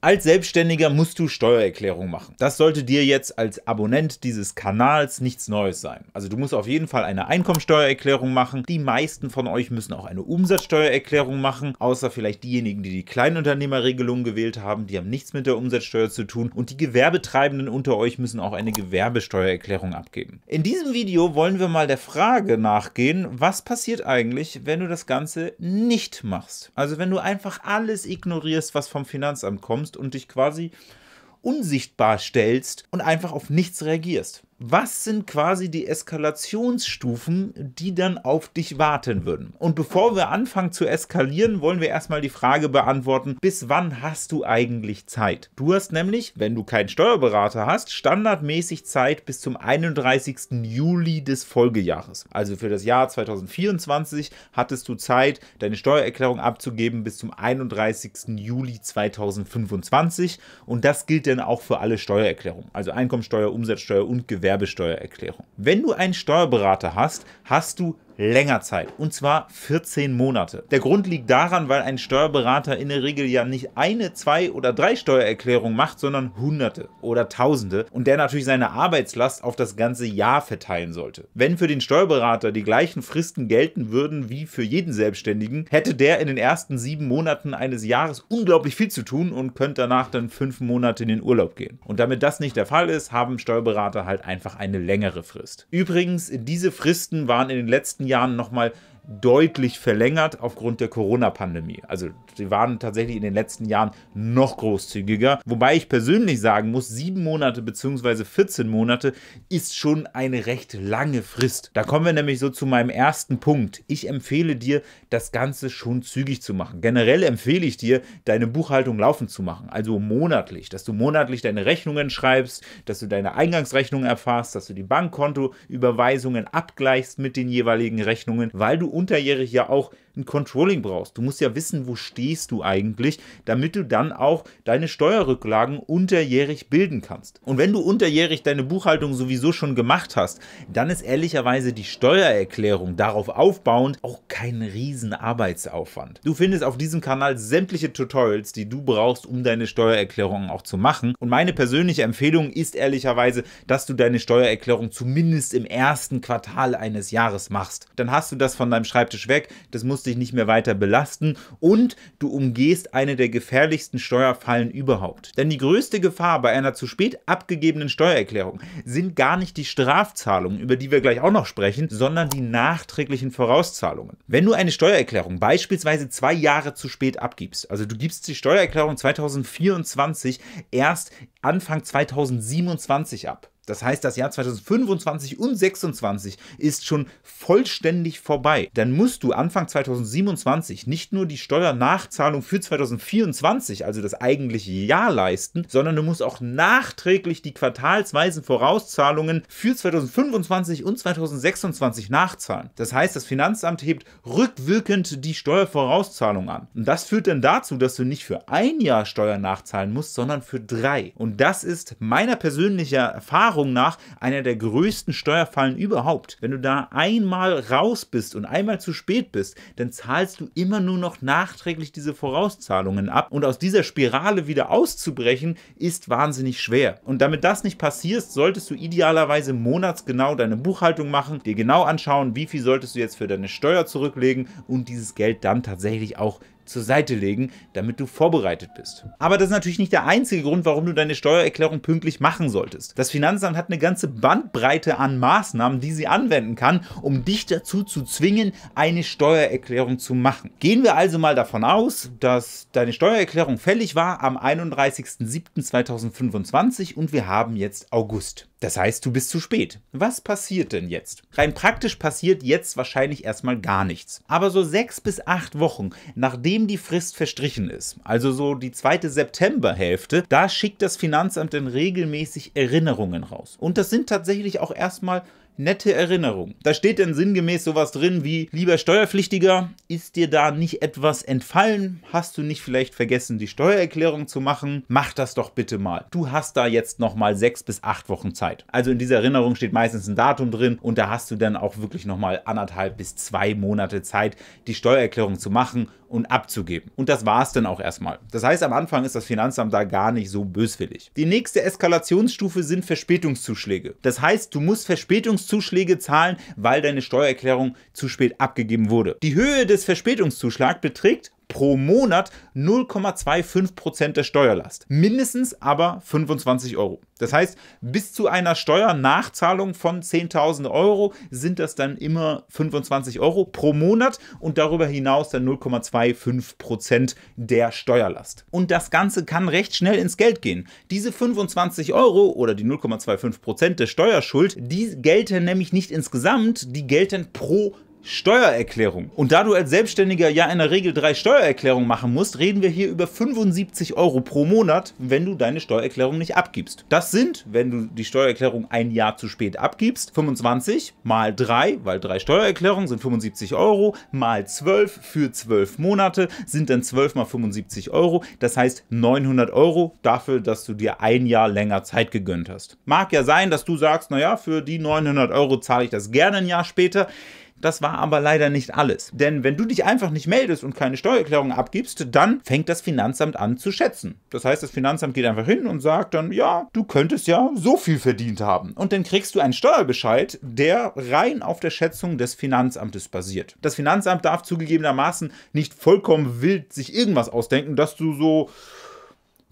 Als Selbstständiger musst du Steuererklärung machen. Das sollte dir jetzt als Abonnent dieses Kanals nichts Neues sein. Also du musst auf jeden Fall eine Einkommensteuererklärung machen. Die meisten von euch müssen auch eine Umsatzsteuererklärung machen, außer vielleicht diejenigen, die die Kleinunternehmerregelung gewählt haben. Die haben nichts mit der Umsatzsteuer zu tun. Und die Gewerbetreibenden unter euch müssen auch eine Gewerbesteuererklärung abgeben. In diesem Video wollen wir mal der Frage nachgehen, was passiert eigentlich, wenn du das Ganze nicht machst? Also wenn du einfach alles ignorierst, was vom Finanzamt kommt und dich quasi unsichtbar stellst und einfach auf nichts reagierst. Was sind quasi die Eskalationsstufen, die dann auf dich warten würden? Und bevor wir anfangen zu eskalieren, wollen wir erstmal die Frage beantworten, bis wann hast du eigentlich Zeit? Du hast nämlich, wenn du keinen Steuerberater hast, standardmäßig Zeit bis zum 31. Juli des Folgejahres. Also für das Jahr 2024 hattest du Zeit, deine Steuererklärung abzugeben bis zum 31. Juli 2025 und das gilt dann auch für alle Steuererklärungen, also Einkommensteuer, Umsatzsteuer und Gewerbesteuererklärung. Wenn du einen Steuerberater hast, hast du länger Zeit, und zwar 14 Monate. Der Grund liegt daran, weil ein Steuerberater in der Regel ja nicht eine, zwei oder drei Steuererklärungen macht, sondern Hunderte oder Tausende und der natürlich seine Arbeitslast auf das ganze Jahr verteilen sollte. Wenn für den Steuerberater die gleichen Fristen gelten würden wie für jeden Selbstständigen, hätte der in den ersten 7 Monaten eines Jahres unglaublich viel zu tun und könnte danach dann 5 Monate in den Urlaub gehen. Und damit das nicht der Fall ist, haben Steuerberater halt einfach eine längere Frist. Übrigens, diese Fristen waren in den letzten Jahren nochmal deutlich verlängert aufgrund der Corona-Pandemie. Also sie waren tatsächlich in den letzten Jahren noch großzügiger. Wobei ich persönlich sagen muss, 7 Monate bzw. 14 Monate ist schon eine recht lange Frist. Da kommen wir nämlich so zu meinem ersten Punkt. Ich empfehle dir, das Ganze schon zügig zu machen. Generell empfehle ich dir, deine Buchhaltung laufend zu machen, also monatlich. Dass du monatlich deine Rechnungen schreibst, dass du deine Eingangsrechnungen erfasst, dass du die Bankkontoüberweisungen abgleichst mit den jeweiligen Rechnungen, weil du unterjährig ja auch ein Controlling brauchst. Du musst ja wissen, wo stehst du eigentlich, damit du dann auch deine Steuerrücklagen unterjährig bilden kannst. Und wenn du unterjährig deine Buchhaltung sowieso schon gemacht hast, dann ist ehrlicherweise die Steuererklärung darauf aufbauend auch kein riesen Arbeitsaufwand. Du findest auf diesem Kanal sämtliche Tutorials, die du brauchst, um deine Steuererklärung auch zu machen. Und meine persönliche Empfehlung ist ehrlicherweise, dass du deine Steuererklärung zumindest im ersten Quartal eines Jahres machst. Dann hast du das von deinem Schreibtisch weg, das musst dich nicht mehr weiter belasten und du umgehst eine der gefährlichsten Steuerfallen überhaupt. Denn die größte Gefahr bei einer zu spät abgegebenen Steuererklärung sind gar nicht die Strafzahlungen, über die wir gleich auch noch sprechen, sondern die nachträglichen Vorauszahlungen. Wenn du eine Steuererklärung beispielsweise 2 Jahre zu spät abgibst, also du gibst die Steuererklärung 2024 erst Anfang 2027 ab. Das heißt, das Jahr 2025 und 2026 ist schon vollständig vorbei. Dann musst du Anfang 2027 nicht nur die Steuernachzahlung für 2024, also das eigentliche Jahr, leisten, sondern du musst auch nachträglich die quartalsweisen Vorauszahlungen für 2025 und 2026 nachzahlen. Das heißt, das Finanzamt hebt rückwirkend die Steuervorauszahlung an. Und das führt dann dazu, dass du nicht für 1 Jahr Steuern nachzahlen musst, sondern für 3. Und das ist meiner persönlichen Erfahrung nach einer der größten Steuerfallen überhaupt. Wenn du da einmal raus bist und einmal zu spät bist, dann zahlst du immer nur noch nachträglich diese Vorauszahlungen ab und aus dieser Spirale wieder auszubrechen ist wahnsinnig schwer. Und damit das nicht passiert, solltest du idealerweise monatsgenau deine Buchhaltung machen, dir genau anschauen, wie viel solltest du jetzt für deine Steuer zurücklegen und dieses Geld dann tatsächlich auch zur Seite legen, damit du vorbereitet bist. Aber das ist natürlich nicht der einzige Grund, warum du deine Steuererklärung pünktlich machen solltest. Das Finanzamt hat eine ganze Bandbreite an Maßnahmen, die sie anwenden kann, um dich dazu zu zwingen, eine Steuererklärung zu machen. Gehen wir also mal davon aus, dass deine Steuererklärung fällig war am 31.07.2025 und wir haben jetzt August. Das heißt, du bist zu spät. Was passiert denn jetzt? Rein praktisch passiert jetzt wahrscheinlich erstmal gar nichts. Aber so 6 bis 8 Wochen, nachdem die Frist verstrichen ist, also so die 2. Septemberhälfte, da schickt das Finanzamt dann regelmäßig Erinnerungen raus. Und das sind tatsächlich auch erstmal nette Erinnerung. Da steht dann sinngemäß sowas drin wie: Lieber Steuerpflichtiger, ist dir da nicht etwas entfallen? Hast du nicht vielleicht vergessen, die Steuererklärung zu machen? Mach das doch bitte mal. Du hast da jetzt nochmal 6 bis 8 Wochen Zeit. Also in dieser Erinnerung steht meistens ein Datum drin und da hast du dann auch wirklich nochmal 1,5 bis 2 Monate Zeit, die Steuererklärung zu machen und abzugeben. Und das war es dann auch erstmal. Das heißt, am Anfang ist das Finanzamt da gar nicht so böswillig. Die nächste Eskalationsstufe sind Verspätungszuschläge. Das heißt, du musst Verspätungszuschläge zahlen, weil deine Steuererklärung zu spät abgegeben wurde. Die Höhe des Verspätungszuschlags beträgt pro Monat 0,25% der Steuerlast. Mindestens aber 25 Euro. Das heißt, bis zu einer Steuernachzahlung von 10.000 Euro sind das dann immer 25 Euro pro Monat und darüber hinaus dann 0,25% der Steuerlast. Und das Ganze kann recht schnell ins Geld gehen. Diese 25 Euro oder die 0,25% der Steuerschuld, die gelten nämlich nicht insgesamt, die gelten pro Steuererklärung. Und da du als Selbstständiger ja in der Regel 3 Steuererklärungen machen musst, reden wir hier über 75 Euro pro Monat, wenn du deine Steuererklärung nicht abgibst. Das sind, wenn du die Steuererklärung ein Jahr zu spät abgibst, 25 mal 3, weil 3 Steuererklärungen sind 75 Euro, mal 12 für 12 Monate sind dann 12 mal 75 Euro. Das heißt 900 Euro dafür, dass du dir ein Jahr länger Zeit gegönnt hast. Mag ja sein, dass du sagst, naja, für die 900 Euro zahle ich das gerne ein Jahr später. Das war aber leider nicht alles. Denn wenn du dich einfach nicht meldest und keine Steuererklärung abgibst, dann fängt das Finanzamt an zu schätzen. Das heißt, das Finanzamt geht einfach hin und sagt dann, ja, du könntest ja so viel verdient haben. Und dann kriegst du einen Steuerbescheid, der rein auf der Schätzung des Finanzamtes basiert. Das Finanzamt darf zugegebenermaßen nicht vollkommen wild sich irgendwas ausdenken, dass du so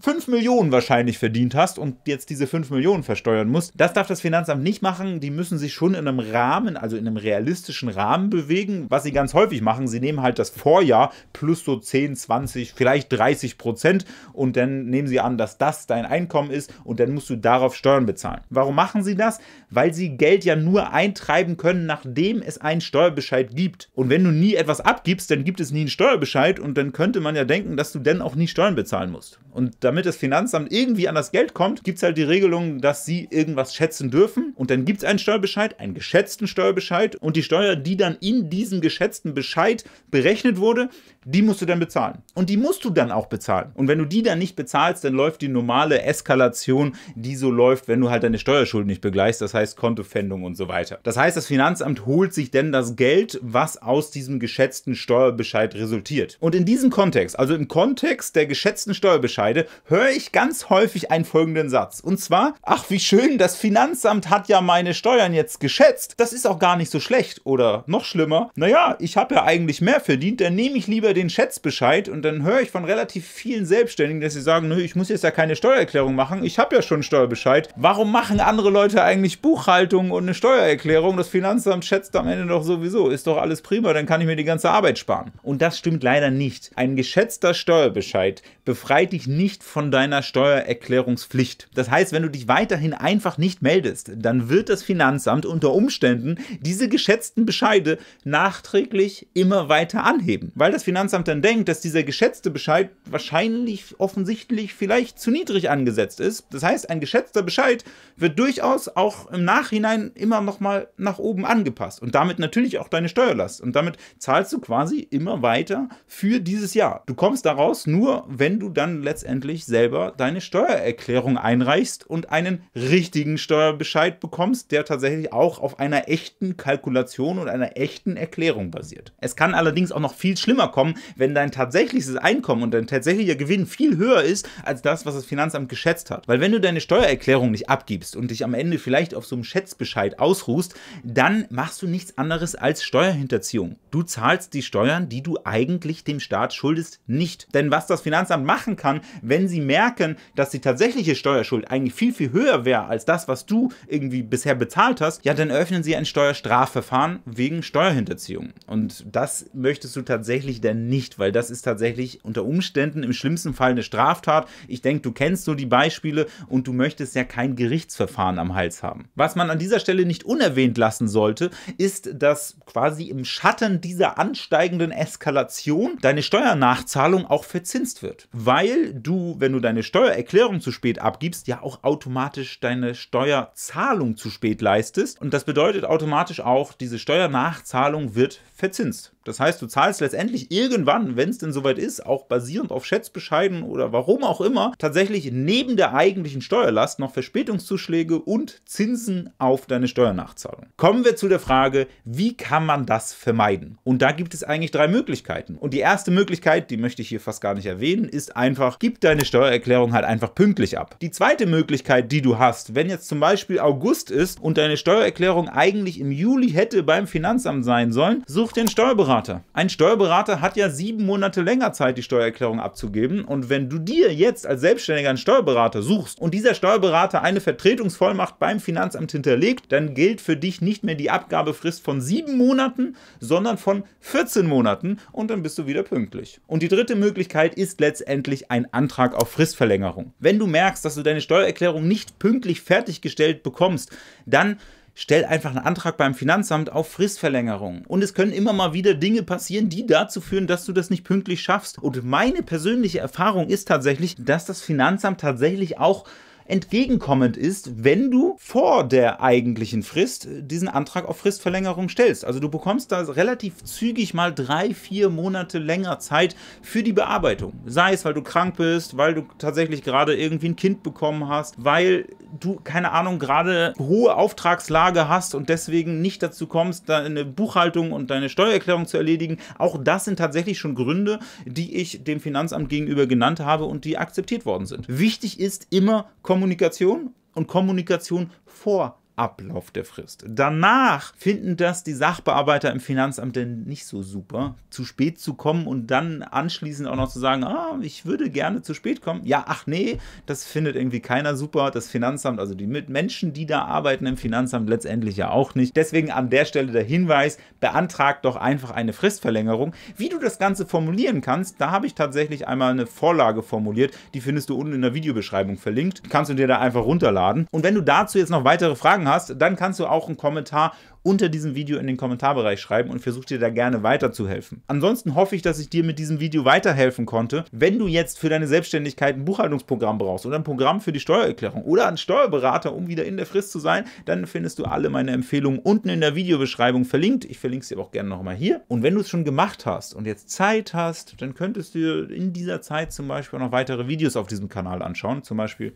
5 Millionen wahrscheinlich verdient hast und jetzt diese 5 Millionen versteuern musst. Das darf das Finanzamt nicht machen. Die müssen sich schon in einem Rahmen, also in einem realistischen Rahmen bewegen. Was sie ganz häufig machen, sie nehmen halt das Vorjahr plus so 10, 20, vielleicht 30% und dann nehmen sie an, dass das dein Einkommen ist und dann musst du darauf Steuern bezahlen. Warum machen sie das? Weil sie Geld ja nur eintreiben können, nachdem es einen Steuerbescheid gibt. Und wenn du nie etwas abgibst, dann gibt es nie einen Steuerbescheid und dann könnte man ja denken, dass du dann auch nie Steuern bezahlen musst. Und damit das Finanzamt irgendwie an das Geld kommt, gibt es halt die Regelung, dass sie irgendwas schätzen dürfen und dann gibt es einen Steuerbescheid, einen geschätzten Steuerbescheid und die Steuer, die dann in diesem geschätzten Bescheid berechnet wurde, die musst du dann bezahlen. Und die musst du dann auch bezahlen. Und wenn du die dann nicht bezahlst, dann läuft die normale Eskalation, die so läuft, wenn du halt deine Steuerschuld nicht begleichst, das heißt Kontopfändung und so weiter. Das heißt, das Finanzamt holt sich denn das Geld, was aus diesem geschätzten Steuerbescheid resultiert. Und in diesem Kontext, also im Kontext der geschätzten Steuerbescheide, höre ich ganz häufig einen folgenden Satz. Und zwar, ach wie schön, das Finanzamt hat ja meine Steuern jetzt geschätzt. Das ist auch gar nicht so schlecht. Oder noch schlimmer, naja, ich habe ja eigentlich mehr verdient, dann nehme ich lieber den Schätzbescheid und dann höre ich von relativ vielen Selbstständigen, dass sie sagen, nö, ich muss jetzt ja keine Steuererklärung machen, ich habe ja schon einen Steuerbescheid. Warum machen andere Leute eigentlich Buchhaltung und eine Steuererklärung? Das Finanzamt schätzt am Ende doch sowieso. Ist doch alles prima, dann kann ich mir die ganze Arbeit sparen. Und das stimmt leider nicht. Ein geschätzter Steuerbescheid befreit dich nicht von deiner Steuererklärungspflicht. Das heißt, wenn du dich weiterhin einfach nicht meldest, dann wird das Finanzamt unter Umständen diese geschätzten Bescheide nachträglich immer weiter anheben. Weil das Finanzamt dann denkt, dass dieser geschätzte Bescheid wahrscheinlich, offensichtlich, vielleicht zu niedrig angesetzt ist. Das heißt, ein geschätzter Bescheid wird durchaus auch im Nachhinein immer nochmal nach oben angepasst und damit natürlich auch deine Steuerlast. Und damit zahlst du quasi immer weiter für dieses Jahr. Du kommst daraus nur, wenn du dann letztendlich selber deine Steuererklärung einreichst und einen richtigen Steuerbescheid bekommst, der tatsächlich auch auf einer echten Kalkulation und einer echten Erklärung basiert. Es kann allerdings auch noch viel schlimmer kommen, wenn dein tatsächliches Einkommen und dein tatsächlicher Gewinn viel höher ist als das, was das Finanzamt geschätzt hat. Weil wenn du deine Steuererklärung nicht abgibst und dich am Ende vielleicht auf so einem Schätzbescheid ausruhst, dann machst du nichts anderes als Steuerhinterziehung. Du zahlst die Steuern, die du eigentlich dem Staat schuldest, nicht. Denn was das Finanzamt machen kann, wenn sie merken, dass die tatsächliche Steuerschuld eigentlich viel, viel höher wäre als das, was du irgendwie bisher bezahlt hast, ja, dann eröffnen sie ein Steuerstrafverfahren wegen Steuerhinterziehung. Und das möchtest du tatsächlich dann nicht, weil das ist tatsächlich unter Umständen im schlimmsten Fall eine Straftat. Ich denke, du kennst so die Beispiele und du möchtest ja kein Gerichtsverfahren am Hals haben. Was man an dieser Stelle nicht unerwähnt lassen sollte, ist, dass quasi im Schatten dieser ansteigenden Eskalation deine Steuernachzahlung auch verzinst wird. weil du, wenn du deine Steuererklärung zu spät abgibst, ja auch automatisch deine Steuerzahlung zu spät leistest. Und das bedeutet automatisch auch, diese Steuernachzahlung wird verzinst. Das heißt, du zahlst letztendlich irgendwann, wenn es denn soweit ist, auch basierend auf Schätzbescheiden oder warum auch immer, tatsächlich neben der eigentlichen Steuerlast noch Verspätungszuschläge und Zinsen auf deine Steuernachzahlung. Kommen wir zu der Frage, wie kann man das vermeiden? Und da gibt es eigentlich 3 Möglichkeiten. Und die erste Möglichkeit, die möchte ich hier fast gar nicht erwähnen, ist einfach, gib deine Steuererklärung halt einfach pünktlich ab. Die zweite Möglichkeit, die du hast, wenn jetzt zum Beispiel August ist und deine Steuererklärung eigentlich im Juli hätte beim Finanzamt sein sollen, such dir einen Steuerberater. Ein Steuerberater hat ja 7 Monate länger Zeit, die Steuererklärung abzugeben. Und wenn du dir jetzt als Selbstständiger einen Steuerberater suchst und dieser Steuerberater eine Vertretungsvollmacht beim Finanzamt hinterlegt, dann gilt für dich nicht mehr die Abgabefrist von 7 Monaten, sondern von 14 Monaten und dann bist du wieder pünktlich. Und die dritte Möglichkeit ist letztendlich ein Antrag auf Fristverlängerung. Wenn du merkst, dass du deine Steuererklärung nicht pünktlich fertiggestellt bekommst, dann stell einfach einen Antrag beim Finanzamt auf Fristverlängerung. Und es können immer mal wieder Dinge passieren, die dazu führen, dass du das nicht pünktlich schaffst. Und meine persönliche Erfahrung ist tatsächlich, dass das Finanzamt tatsächlich auch entgegenkommend ist, wenn du vor der eigentlichen Frist diesen Antrag auf Fristverlängerung stellst. Also du bekommst da relativ zügig mal 3-4 Monate länger Zeit für die Bearbeitung. Sei es, weil du krank bist, weil du tatsächlich gerade irgendwie ein Kind bekommen hast, weil du, keine Ahnung, gerade hohe Auftragslage hast und deswegen nicht dazu kommst, deine Buchhaltung und deine Steuererklärung zu erledigen. Auch das sind tatsächlich schon Gründe, die ich dem Finanzamt gegenüber genannt habe und die akzeptiert worden sind. Wichtig ist immer Kommunikation und Kommunikation vor Ablauf der Frist. Danach finden das die Sachbearbeiter im Finanzamt denn nicht so super, zu spät zu kommen und dann anschließend auch noch zu sagen, ich würde gerne zu spät kommen. Ja, ach nee, das findet irgendwie keiner super. Das Finanzamt, also die Menschen, die da arbeiten im Finanzamt, letztendlich ja auch nicht. Deswegen an der Stelle der Hinweis, beantrag doch einfach eine Fristverlängerung. Wie du das Ganze formulieren kannst, da habe ich tatsächlich einmal eine Vorlage formuliert, die findest du unten in der Videobeschreibung verlinkt. Kannst du dir da einfach runterladen. Und wenn du dazu jetzt noch weitere Fragen hast, dann kannst du auch einen Kommentar unter diesem Video in den Kommentarbereich schreiben und versuche dir da gerne weiterzuhelfen. Ansonsten hoffe ich, dass ich dir mit diesem Video weiterhelfen konnte. Wenn du jetzt für deine Selbstständigkeit ein Buchhaltungsprogramm brauchst oder ein Programm für die Steuererklärung oder einen Steuerberater, um wieder in der Frist zu sein, dann findest du alle meine Empfehlungen unten in der Videobeschreibung verlinkt. Ich verlinke sie aber auch gerne nochmal hier. Und wenn du es schon gemacht hast und jetzt Zeit hast, dann könntest du in dieser Zeit zum Beispiel noch weitere Videos auf diesem Kanal anschauen. Zum Beispiel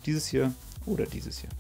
dieses hier oder dieses hier.